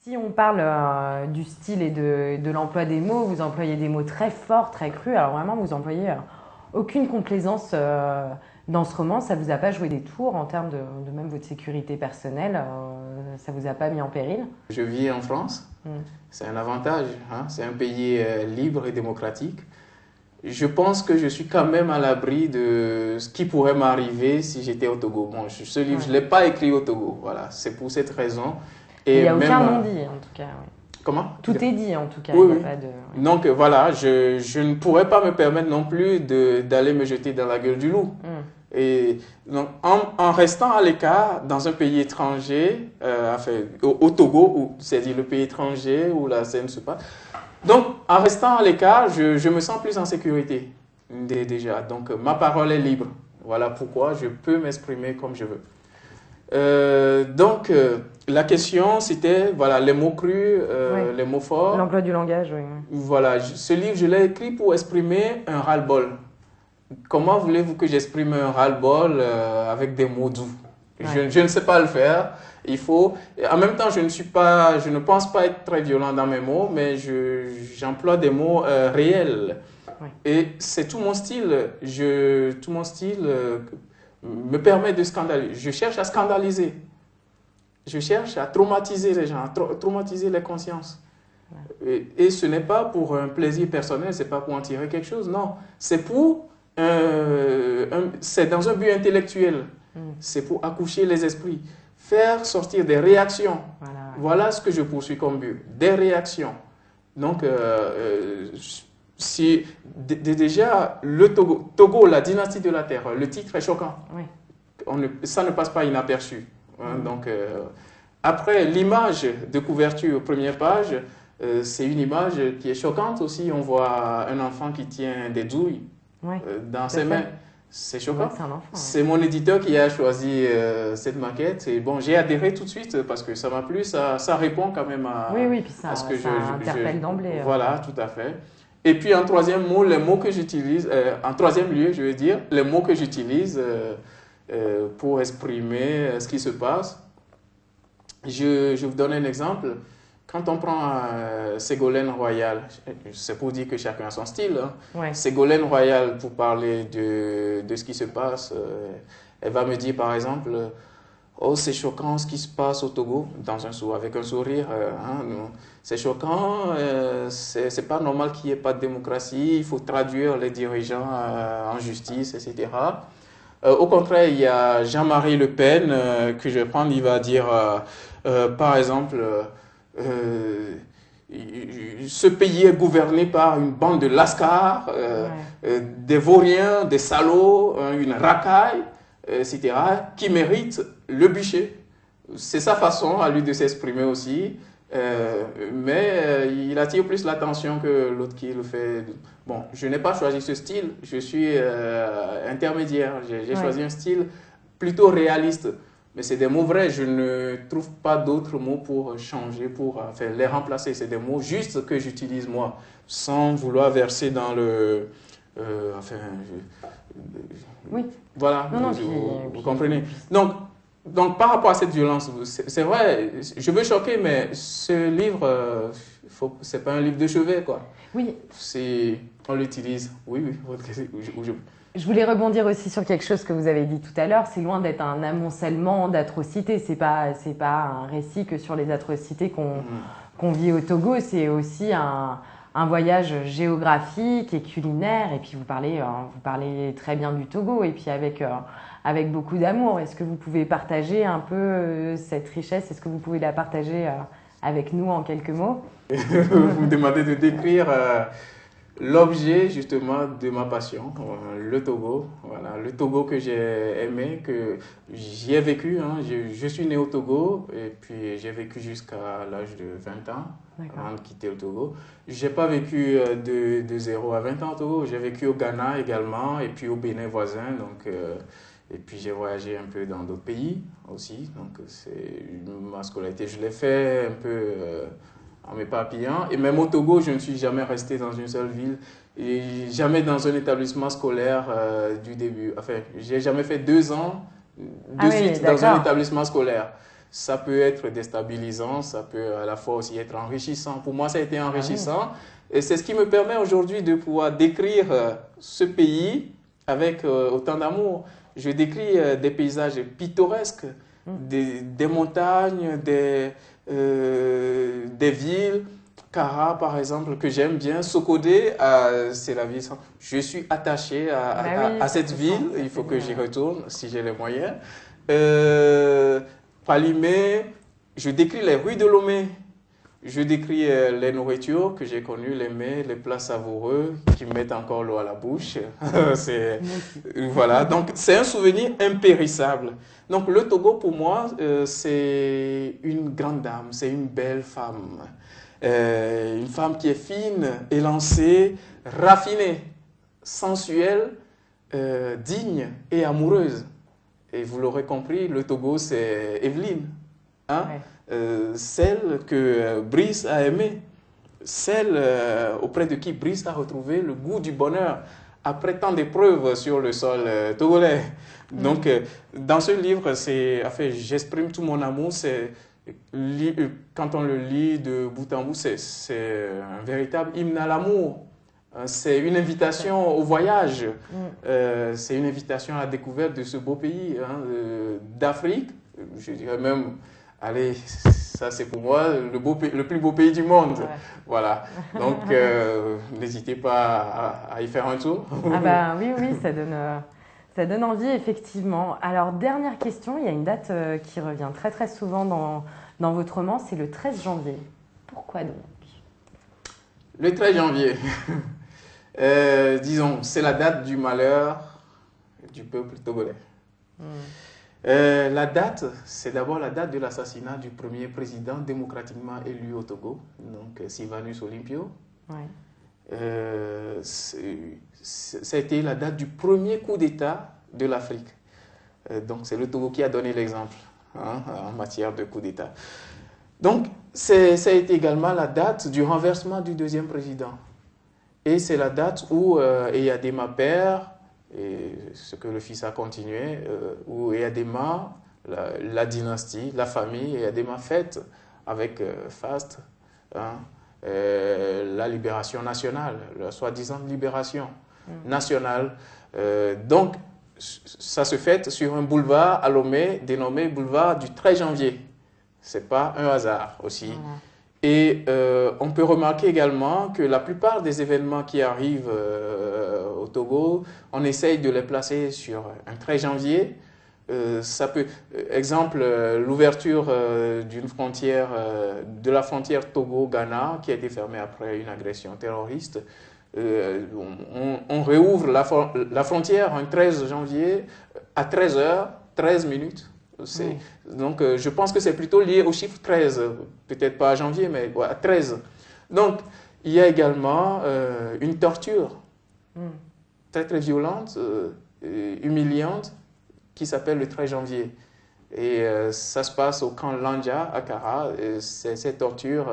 Si on parle du style et de l'emploi des mots, vous employez des mots très forts, très crus. Alors vraiment, vous employez aucune complaisance dans ce roman. Ça vous a pas joué des tours en termes de même votre sécurité personnelle. Ça vous a pas mis en péril? Je vis en France, c'est un avantage, hein. C'est un pays libre et démocratique. Je pense que je suis quand même à l'abri de ce qui pourrait m'arriver si j'étais au Togo. Bon, ce livre, Ouais. je ne l'ai pas écrit au Togo, voilà, c'est pour cette raison. Il Et n'y a même, aucun non-dit en tout cas. Oui. comment? Tout est dit en tout cas. Oui, Il n'y a oui. pas de. Oui. Donc voilà, je ne pourrais pas me permettre non plus d'aller me jeter dans la gueule du loup. Et donc, en restant à l'écart dans un pays étranger, enfin, au Togo, c'est-à-dire le pays étranger où la scène se passe, donc en restant à l'écart, je me sens plus en sécurité déjà. Donc ma parole est libre. Voilà pourquoi je peux m'exprimer comme je veux. Donc la question c'était voilà les mots crus, Oui. les mots forts. L'emploi du langage, oui. Voilà, ce livre je l'ai écrit pour exprimer un ras-le-bol. Comment voulez-vous que j'exprime un ras-le-bol avec des mots doux? Ouais. Je ne sais pas le faire. Il faut. En même temps, je ne pense pas être très violent dans mes mots, mais j'emploie des mots réels. Ouais. Et c'est tout mon style. Tout mon style me permet de scandaliser. Je cherche à scandaliser. Je cherche à traumatiser les gens, à traumatiser les consciences. Et ce n'est pas pour un plaisir personnel, c'est pas pour en tirer quelque chose, non. C'est pour c'est dans un but intellectuel. C'est pour accoucher les esprits, faire sortir des réactions. Voilà, ouais. Voilà ce que je poursuis comme but, des réactions. Donc, si déjà le Togo, la dynastie de la terre, le titre est choquant. Oui. Ça ne passe pas inaperçu. Hein. Donc, après l'image de couverture, première page, c'est une image qui est choquante aussi. On voit un enfant qui tient des douilles Ouais. dans ses mains. C'est choquant. C'est un enfant. Ouais. C'est mon éditeur qui a choisi cette maquette. Et bon, j'ai adhéré tout de suite parce que ça m'a plu. Ça répond quand même Oui, oui, puis à ce que ça interpelle d'emblée. Voilà, tout à fait. Et puis en troisième mot, les mots que j'utilise, en troisième lieu, je veux dire, les mots que j'utilise pour exprimer ce qui se passe. Je vous donne un exemple. Quand on prend Ségolène Royal, c'est pour dire que chacun a son style. Hein. Ouais. Ségolène Royal, pour parler de ce qui se passe, elle va me dire par exemple, oh c'est choquant ce qui se passe au Togo, avec un sourire. Hein, c'est choquant, c'est pas normal qu'il n'y ait pas de démocratie, il faut traduire les dirigeants en justice, etc. Au contraire, il y a Jean-Marie Le Pen que je vais prendre, il va dire par exemple, ce pays est gouverné par une bande de lascars, des vauriens, des salauds, une racaille, etc., qui méritent le bûcher. C'est sa façon à lui de s'exprimer aussi, mais il attire plus l'attention que l'autre qui le fait. Bon, je n'ai pas choisi ce style, je suis intermédiaire, j'ai choisi un style plutôt réaliste. Mais c'est des mots vrais, je ne trouve pas d'autres mots pour changer, pour les remplacer. C'est des mots justes que j'utilise moi, sans vouloir verser dans le... Oui. Voilà, Non, vous comprenez. Donc, par rapport à cette violence, c'est vrai, je veux choquer, mais ce livre, c'est pas un livre de chevet, quoi. Oui. On l'utilise. Oui, votre question. Je voulais rebondir aussi sur quelque chose que vous avez dit tout à l'heure. C'est loin d'être un amoncellement d'atrocités. C'est pas un récit que sur les atrocités qu'on vit au Togo. C'est aussi un voyage géographique et culinaire. Et puis vous parlez très bien du Togo et puis avec beaucoup d'amour. Est-ce que vous pouvez partager un peu cette richesse? Est-ce que vous pouvez la partager avec nous en quelques mots? Vous me demandez de décrire l'objet justement de ma passion, le Togo. Voilà, le Togo que j'ai aimé, que j'y ai vécu. Hein. Je suis né au Togo et puis j'ai vécu jusqu'à l'âge de 20 ans avant de quitter le Togo. Je n'ai pas vécu de 0 à 20 ans au Togo. J'ai vécu au Ghana également et puis au Bénin voisin. Donc, et puis j'ai voyagé un peu dans d'autres pays aussi. Donc c'est ma scolarité. Je l'ai fait un peu... en m'éparpillant. Et même au Togo, je ne suis jamais resté dans une seule ville et jamais dans un établissement scolaire du début. Enfin, j'ai jamais fait 2 ans de suite dans un établissement scolaire. ça peut être déstabilisant, ça peut à la fois aussi être enrichissant. Pour moi, ça a été enrichissant. Et c'est ce qui me permet aujourd'hui de pouvoir décrire ce pays avec autant d'amour. Je décris des paysages pittoresques, des montagnes, des villes. Kara, par exemple, que j'aime bien. Sokodé, c'est la ville. Je suis attaché à cette ville. Il faut que j'y retourne si j'ai les moyens. Palimé, je décris les rues de Lomé. Je décris les nourritures que j'ai connues, les mets, les plats savoureux qui me mettent encore l'eau à la bouche. Voilà, donc c'est un souvenir impérissable. Donc le Togo, pour moi, c'est une grande dame, c'est une belle femme. Une femme qui est fine, élancée, raffinée, sensuelle, digne et amoureuse. Et vous l'aurez compris, le Togo, c'est Evelyne. Hein? Celle que Brice a aimée, celle auprès de qui Brice a retrouvé le goût du bonheur après tant d'épreuves sur le sol togolais. Donc, dans ce livre, j'exprime tout mon amour. Quand on le lit de bout en bout, c'est un véritable hymne à l'amour. C'est une invitation au voyage. C'est une invitation à la découverte de ce beau pays d'Afrique. Je dirais même, allez, ça c'est pour moi le plus beau pays du monde. Ouais. Voilà. Donc, n'hésitez pas à y faire un tour. Ah bah oui, ça donne envie, effectivement. Alors, dernière question, il y a une date qui revient très très souvent dans votre roman, c'est le 13 janvier. Pourquoi donc? Le 13 janvier, disons, c'est la date du malheur du peuple togolais. La date, c'est d'abord la date de l'assassinat du premier président démocratiquement élu au Togo, donc Sylvanus Olympio. Ouais. Ça a été la date du premier coup d'État de l'Afrique. Donc c'est le Togo qui a donné l'exemple en matière de coup d'État. Donc ça a été également la date du renversement du deuxième président. Et c'est la date où Eyadema père, et ce que le fils a continué, où Eyadema, la dynastie, la famille Eyadema fête avec faste la libération nationale, la soi-disant libération nationale. Donc, ça se fête sur un boulevard à Lomé dénommé boulevard du 13 janvier. Ce n'est pas un hasard aussi. Et on peut remarquer également que la plupart des événements qui arrivent au Togo, on essaye de les placer sur un 13 janvier. Exemple, l'ouverture d'une frontière, de la frontière Togo-Ghana qui a été fermée après une agression terroriste. On réouvre la frontière un 13 janvier à 13h, 13 minutes. Donc, je pense que c'est plutôt lié au chiffre 13, peut-être pas à janvier, mais à 13. Donc, il y a également une torture très très violente, humiliante, qui s'appelle le 13 janvier. Et ça se passe au camp Landja à Kara. Cette torture,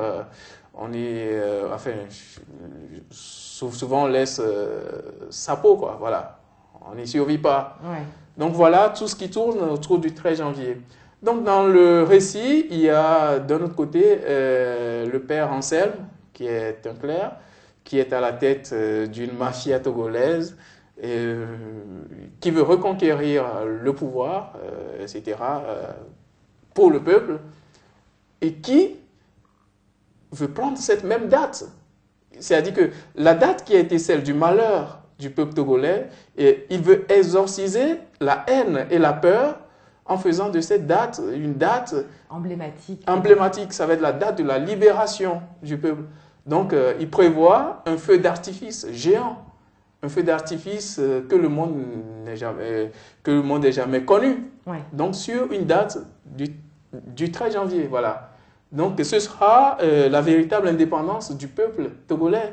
souvent on laisse sa peau, quoi. Voilà. On n'y survit pas. Ouais. Donc voilà tout ce qui tourne autour du 13 janvier. Donc dans le récit, il y a d'un autre côté le père Anselme, qui est un clerc, qui est à la tête d'une mafia togolaise, qui veut reconquérir le pouvoir, etc., pour le peuple, et qui veut prendre cette même date. C'est-à-dire que la date qui a été celle du malheur du peuple togolais, et il veut exorciser la haine et la peur en faisant de cette date une date emblématique. Ça va être la date de la libération du peuple. Donc, il prévoit un feu d'artifice géant, un feu d'artifice que le monde n'ait jamais connu. Ouais. Donc, sur une date du 13 janvier, voilà. Donc, ce sera la véritable indépendance du peuple togolais.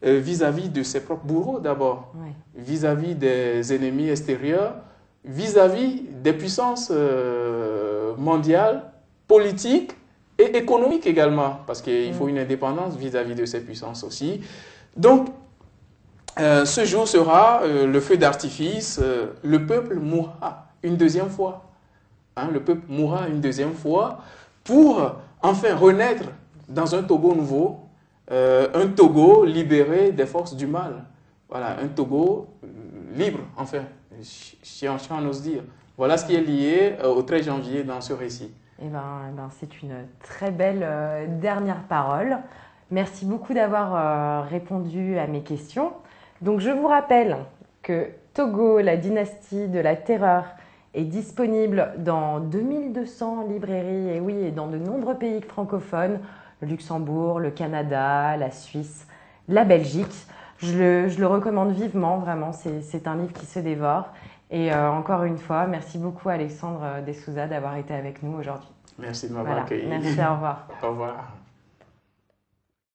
Vis-à-vis de ses propres bourreaux d'abord, vis-à-vis des ennemis extérieurs, vis-à-vis des puissances mondiales, politiques et économiques également, parce qu'il faut une indépendance vis-à-vis de ces puissances aussi. Donc, ce jour sera le feu d'artifice, le peuple mourra une deuxième fois hein, le peuple mourra une deuxième fois pour enfin renaître dans un Togo nouveau, un Togo libéré des forces du mal. Voilà, un Togo libre, enfin, si on ose dire. Voilà ce qui est lié au 13 janvier dans ce récit. C'est une très belle dernière parole. Merci beaucoup d'avoir répondu à mes questions. Donc, je vous rappelle que Togo, la dynastie de la terreur, est disponible dans 2200 librairies, et oui, et dans de nombreux pays francophones, le Luxembourg, le Canada, la Suisse, la Belgique. Je le recommande vivement, vraiment, c'est un livre qui se dévore. Et encore une fois, merci beaucoup Alexandre Desouza d'avoir été avec nous aujourd'hui. Merci de m'avoir accueilli. Merci, au revoir. Au revoir.